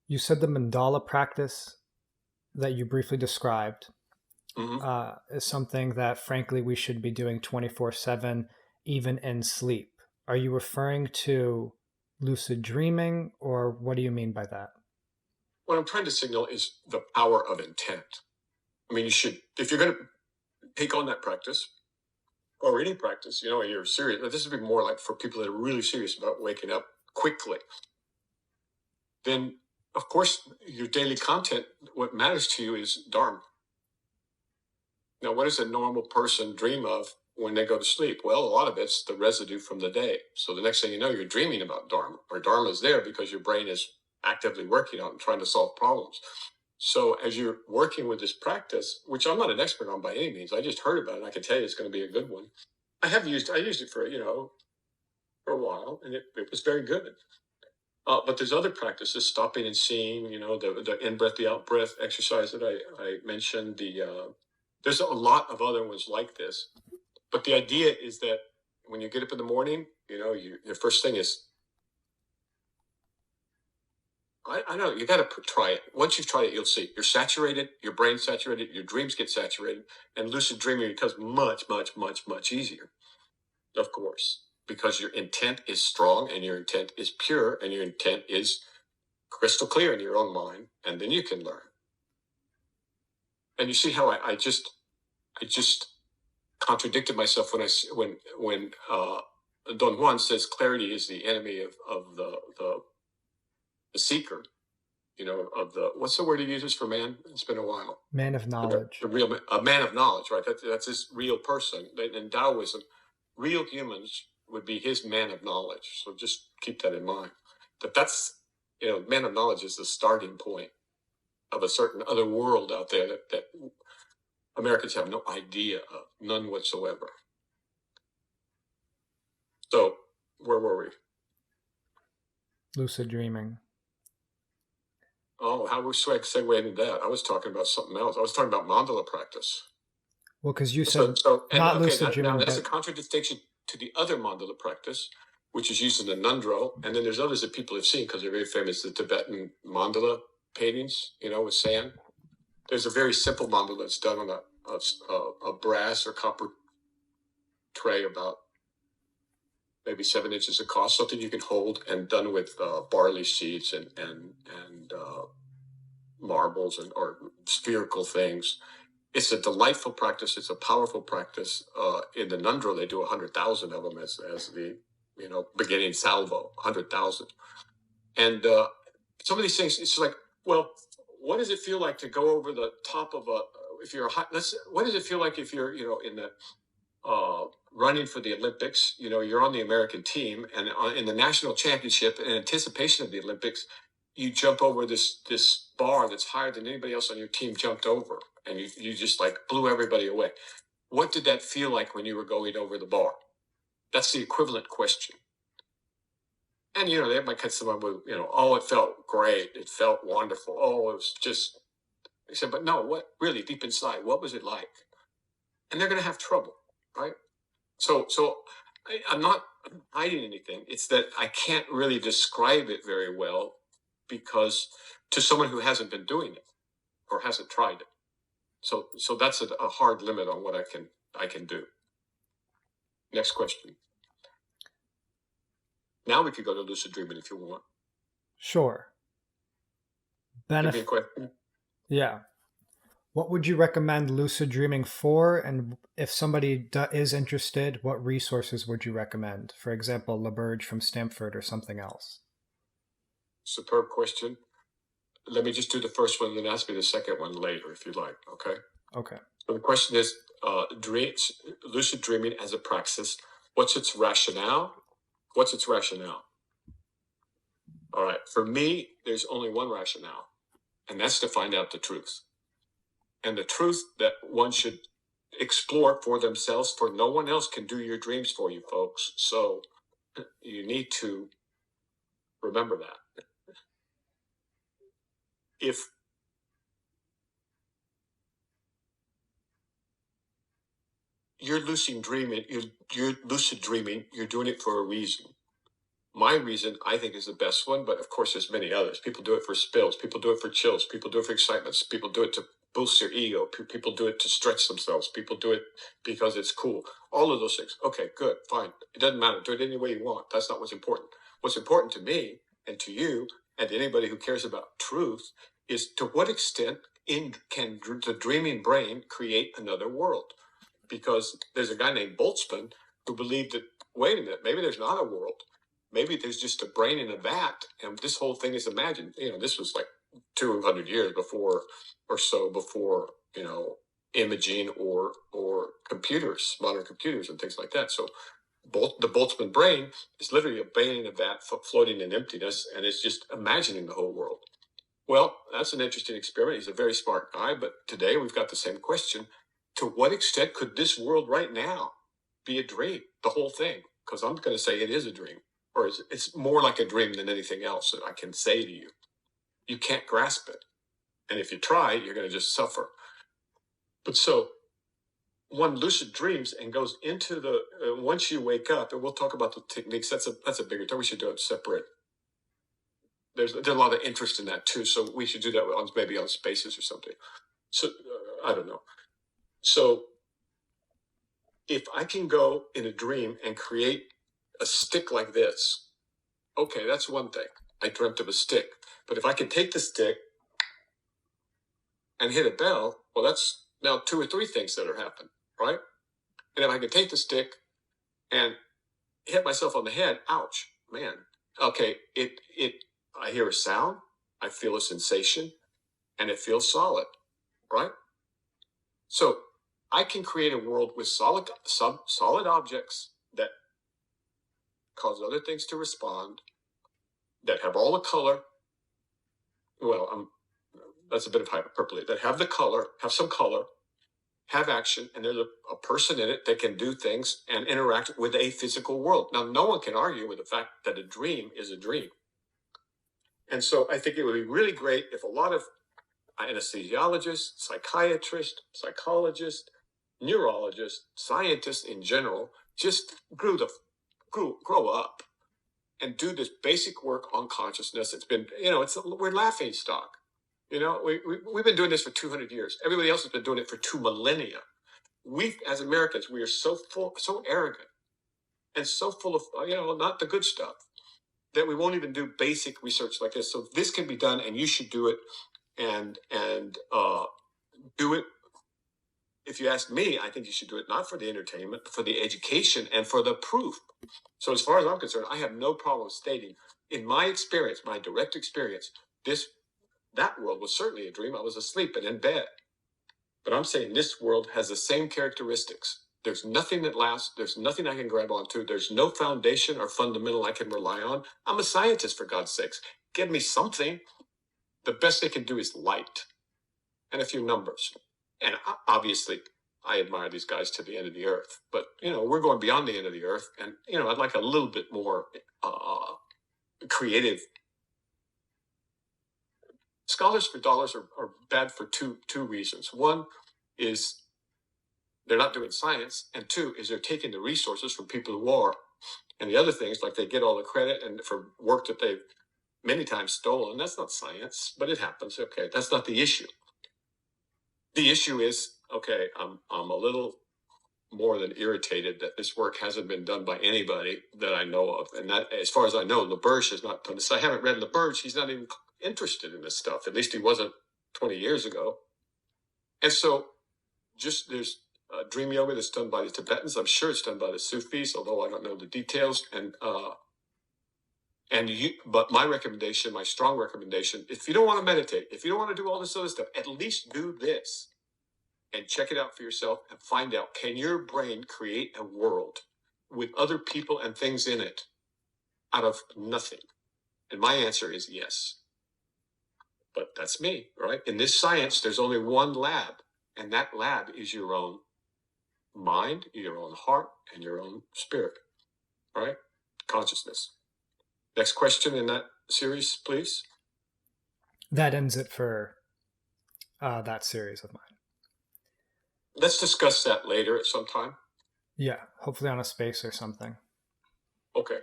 You said the mandala practice that you briefly described Hmm. is something that, frankly, we should be doing 24/7, even in sleep. Are you referring to lucid dreaming, or what do you mean by that? What I'm trying to signal is the power of intent. I mean, you should, if you're going to take on that practice or any practice, you're serious. But this would be more like for people that are really serious about waking up quickly. Then, of course, your daily content, what matters to you is Dharma. Now, what does a normal person dream of when they go to sleep? Well, a lot of it's the residue from the day. So the next thing you know, you're dreaming about Dharma, or Dharma is there because your brain is actively working on it and trying to solve problems. So as you're working with this practice, which I'm not an expert on by any means, I just heard about it and I can tell you it's going to be a good one. I used it for a while, and it was very good. But there's other practices, stopping and seeing, the in breath, the out breath exercise that I mentioned. There's a lot of other ones like this. But the idea is that when you get up in the morning, your first thing is, I know, you got to try it. Once you've tried it, you'll see. You're saturated, your brain's saturated, your dreams get saturated, and lucid dreaming becomes much, much, much, much easier, of course, because your intent is strong and your intent is pure and your intent is crystal clear in your own mind, and then you can learn. And you see how I just contradicted myself when Don Juan says clarity is the enemy of the seeker. Of the, what's the word he uses for man? It's been a while. Man of The knowledge. real a man of knowledge, right? That's this real person. In Taoism, real humans would be his man of knowledge. So just keep that in mind. That's man of knowledge is the starting point of a certain other world out there that Americans have no idea of, none whatsoever. So where were we? Lucid dreaming. Oh, how was I segue into that? I was talking about something else. I was talking about mandala practice. Well, because you So, said and not okay, lucid now dreaming, that's a but contradistinction to the other mandala practice, which is used in the Nundro, and then there's others that people have seen because they're very famous, the Tibetan mandala paintings, with sand. There's a very simple mandala that's done on a brass or copper tray about maybe 7 inches across, something you can hold, and done with barley seeds and marbles or spherical things. It's a delightful practice. It's a powerful practice. In the Nundro, they do 100,000 of them as the beginning salvo, 100,000. And some of these things, it's like, well, what does it feel like to go over the top of if you're a high, what does it feel like if you're, in the running for the Olympics? You're on the American team, and in the national championship, in anticipation of the Olympics, you jump over this bar that's higher than anybody else on your team jumped over, and you just like blew everybody away. What did that feel like when you were going over the bar? That's the equivalent question. And they might catch someone with, oh, it felt great, it felt wonderful, oh, it was just. They said, but no, what really deep inside, what was it like? And they're going to have trouble, right? So I'm not hiding anything. It's that I can't really describe it very well because to someone who hasn't been doing it or hasn't tried it. So that's a hard limit on what I can do. Next question. Now we could go to lucid dreaming if you want. sure. Give me a Benef- question. yeah. What would you recommend lucid dreaming for? And if somebody is interested, what resources would you recommend? For example, LaBerge from Stanford or something else. Superb question. Let me just do the first one and then ask me the second one later if you'd like. Okay. Okay. So the question is, lucid dreaming as a praxis. What's its rationale? What's its rationale? All right. For me, there's only one rationale, and that's to find out the truth. And the truth that one should explore for themselves, for no one else can do your dreams for you, folks. So you need to remember that. If you're lucid dreaming, you're doing it for a reason. My reason, I think, is the best one, but of course, there's many others. People do it for spills. People do it for chills. People do it for excitements. People do it to boost their ego. People do it to stretch themselves. People do it because it's cool. All of those things. Okay, good, fine. It doesn't matter. Do it any way you want. That's not what's important. What's important to me and to you and to anybody who cares about truth is to what extent can the dreaming brain create another world? Because there's a guy named Boltzmann who believed that, wait a minute, maybe there's not a world. Maybe there's just a brain in a vat, and this whole thing is imagined. This was like 200 years before, or so before, imaging or computers, modern computers, and things like that. So, the Boltzmann brain is literally a brain in a vat floating in emptiness, and it's just imagining the whole world. Well, that's an interesting experiment. He's a very smart guy, but today we've got the same question: to what extent could this world right now be a dream? The whole thing? Because I'm going to say it is a dream. Or it's more like a dream than anything else that I can say to you. You can't grasp it. And if you try, you're going to just suffer. But so one lucid dreams and goes into the, once you wake up, and we'll talk about the techniques, that's a bigger time. We should do it separate. There's a lot of interest in that too. So we should do that maybe on Spaces or something. So I don't know. So if I can go in a dream and create a stick like this, okay, that's one thing. I dreamt of a stick. But if I can take the stick and hit a bell, well, that's now 2 or 3 things that are happening, right? And if I can take the stick and hit myself on the head, ouch, man. Okay, I hear a sound, I feel a sensation, and it feels solid, right? So I can create a world with solid objects that cause other things to respond, that have all the color. Well, that's a bit of hyperbole. That have the color, have some color, have action, and there's a person in it that can do things and interact with a physical world. Now, no one can argue with the fact that a dream is a dream. And so I think it would be really great if a lot of anesthesiologists, psychiatrists, psychologists, neurologists, scientists in general just grow up and do this basic work on consciousness. It's been, we're laughing stock. We've been doing this for 200 years. Everybody else has been doing it for 2 millennia. We, as Americans, we are so arrogant and so full of, not the good stuff, that we won't even do basic research like this. So this can be done, and you should do it, and do it. If you ask me, I think you should do it not for the entertainment, but for the education and for the proof. So as far as I'm concerned, I have no problem stating, in my experience, my direct experience, that world was certainly a dream. I was asleep and in bed. But I'm saying this world has the same characteristics. There's nothing that lasts. There's nothing I can grab onto. There's no foundation or fundamental I can rely on. I'm a scientist, for God's sakes. Give me something. The best they can do is light and a few numbers. And obviously, I admire these guys to the end of the earth. But, we're going beyond the end of the earth. And, I'd like a little bit more creative. Scholars for dollars are bad for two reasons. One is they're not doing science, and 2 is they're taking the resources from people who are. And the other thing is, like, they get all the credit and for work that they've many times stolen. That's not science, but it happens. Okay, that's not the issue. The issue is, okay, I'm a little more than irritated that this work hasn't been done by anybody that I know of. And that, as far as I know, LaBerge has not done this. I haven't read LaBerge. He's not even interested in this stuff. At least he wasn't 20 years ago. And so there's dream yoga that's done by the Tibetans. I'm sure it's done by the Sufis, although I don't know the details. But my recommendation, my strong recommendation, if you don't want to meditate, if you don't want to do all this other stuff, at least do this and check it out for yourself and find out, can your brain create a world with other people and things in it out of nothing? And my answer is yes. But that's me, right? In this science, there's only one lab, and that lab is your own mind, your own heart, and your own spirit, all right? Consciousness. Next question in that series, please. That ends it for that series of mine. Let's discuss that later at some time. Yeah, hopefully on a space or something. Okay.